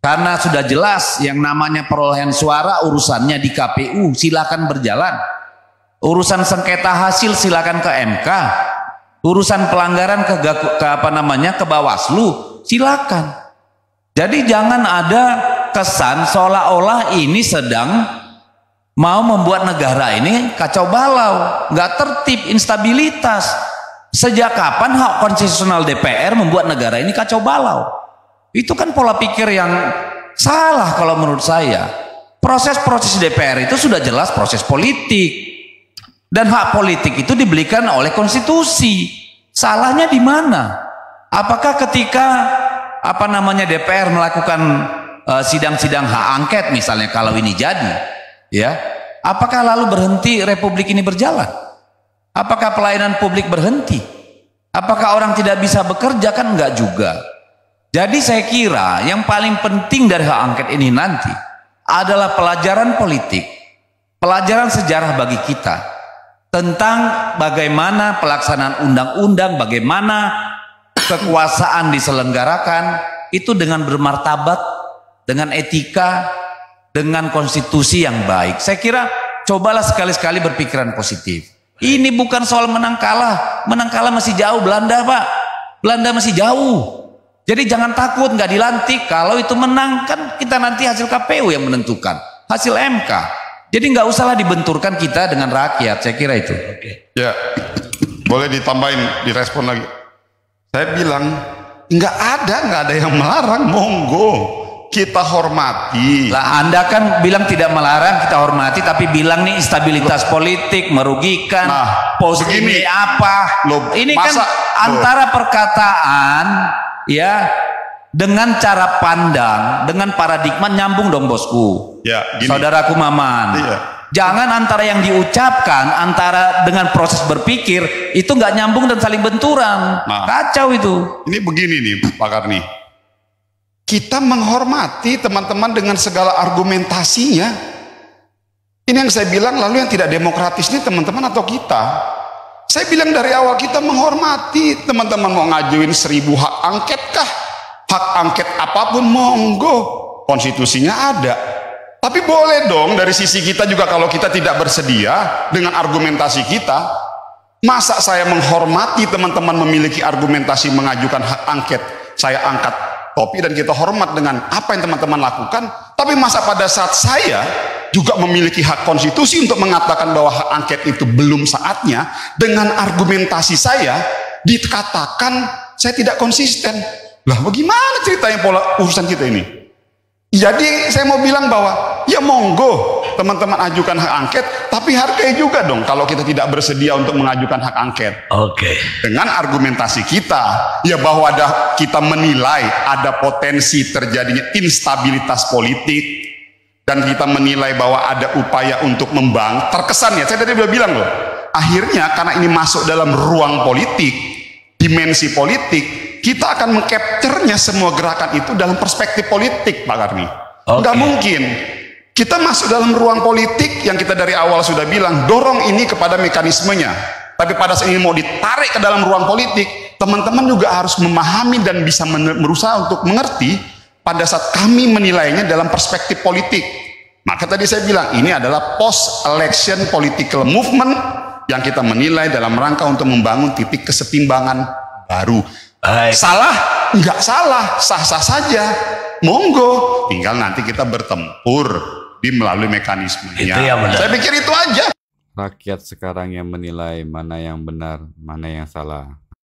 Karena sudah jelas yang namanya perolehan suara urusannya di KPU, silakan berjalan. Urusan sengketa hasil silakan ke MK. Urusan pelanggaran ke Bawaslu silakan. Jadi jangan ada kesan seolah-olah ini sedang mau membuat negara ini kacau balau, nggak tertib, instabilitas. Sejak kapan hak konstitusional DPR membuat negara ini kacau balau? Itu kan pola pikir yang salah kalau menurut saya. Proses-proses DPR itu sudah jelas proses politik. Dan hak politik itu diberikan oleh konstitusi. Salahnya di mana? Apakah ketika DPR melakukan sidang-sidang hak angket misalnya kalau ini jadi, ya, apakah lalu berhenti republik ini berjalan? Apakah pelayanan publik berhenti? Apakah orang tidak bisa bekerja? Kan enggak juga. Jadi saya kira yang paling penting dari hak angket ini nanti adalah pelajaran politik, pelajaran sejarah bagi kita tentang bagaimana pelaksanaan undang-undang, bagaimana kekuasaan diselenggarakan itu dengan bermartabat, dengan etika, dengan konstitusi yang baik. Saya kira cobalah sekali-sekali berpikiran positif. Ini bukan soal menang kalah masih jauh Belanda, Pak. Belanda masih jauh. Jadi jangan takut nggak dilantik. Kalau itu menang kan kita nanti hasil KPU yang menentukan, hasil MK. Jadi nggak usahlah dibenturkan kita dengan rakyat. Saya kira itu. Oke. Ya, boleh ditambahin, direspon lagi. Saya bilang nggak ada yang melarang, monggo kita hormati. Lah Anda kan bilang tidak melarang, kita hormati, tapi bilang nih instabilitas politik merugikan. Nah, posisi begini, apa? Ini kan antara perkataan ya dengan cara pandang, dengan paradigma nyambung dong bosku. Ya, gini. Saudaraku Maman. Iya. Jangan antara yang diucapkan, antara dengan proses berpikir itu nggak nyambung dan saling benturan. Nah, kacau itu. Ini begini nih Pak Karni. Kita menghormati teman-teman dengan segala argumentasinya. Ini yang saya bilang, lalu yang tidak demokratis ini teman-teman atau kita? Saya bilang dari awal kita menghormati. Teman-teman mau ngajuin 1000 hak angket kah? Hak angket apapun monggo. Konstitusinya ada. Tapi boleh dong dari sisi kita juga kalau kita tidak bersedia dengan argumentasi kita. Masa saya menghormati teman-teman memiliki argumentasi mengajukan hak angket, saya angkat topi dan kita hormat dengan apa yang teman-teman lakukan. Tapi masa pada saat saya juga memiliki hak konstitusi untuk mengatakan bahwa hak angket itu belum saatnya, dengan argumentasi saya dikatakan saya tidak konsisten. Lah bagaimana ceritanya pola urusan kita ini? Jadi saya mau bilang bahwa ya monggo teman-teman ajukan hak angket, tapi hargai juga dong kalau kita tidak bersedia untuk mengajukan hak angket. Oke. Dengan argumentasi kita, ya bahwa kita menilai ada potensi terjadinya instabilitas politik, dan kita menilai bahwa ada upaya untuk terkesan ya, saya tadi udah bilang loh, akhirnya karena ini masuk dalam ruang politik, dimensi politik, kita akan mengcapture-nya semua gerakan itu dalam perspektif politik, Pak Karni. Nggak mungkin kita masuk dalam ruang politik yang kita dari awal sudah bilang dorong ini kepada mekanismenya, tapi pada saat ini mau ditarik ke dalam ruang politik, teman-teman juga harus memahami dan bisa berusaha untuk mengerti pada saat kami menilainya dalam perspektif politik. Maka tadi saya bilang ini adalah post election political movement yang kita menilai dalam rangka untuk membangun titik kesetimbangan baru. Salah? Enggak salah, sah-sah saja. Monggo, tinggal nanti kita bertempur melalui mekanismenya. Itu yang benar. Saya pikir itu aja. Rakyat sekarang yang menilai mana yang benar, mana yang salah.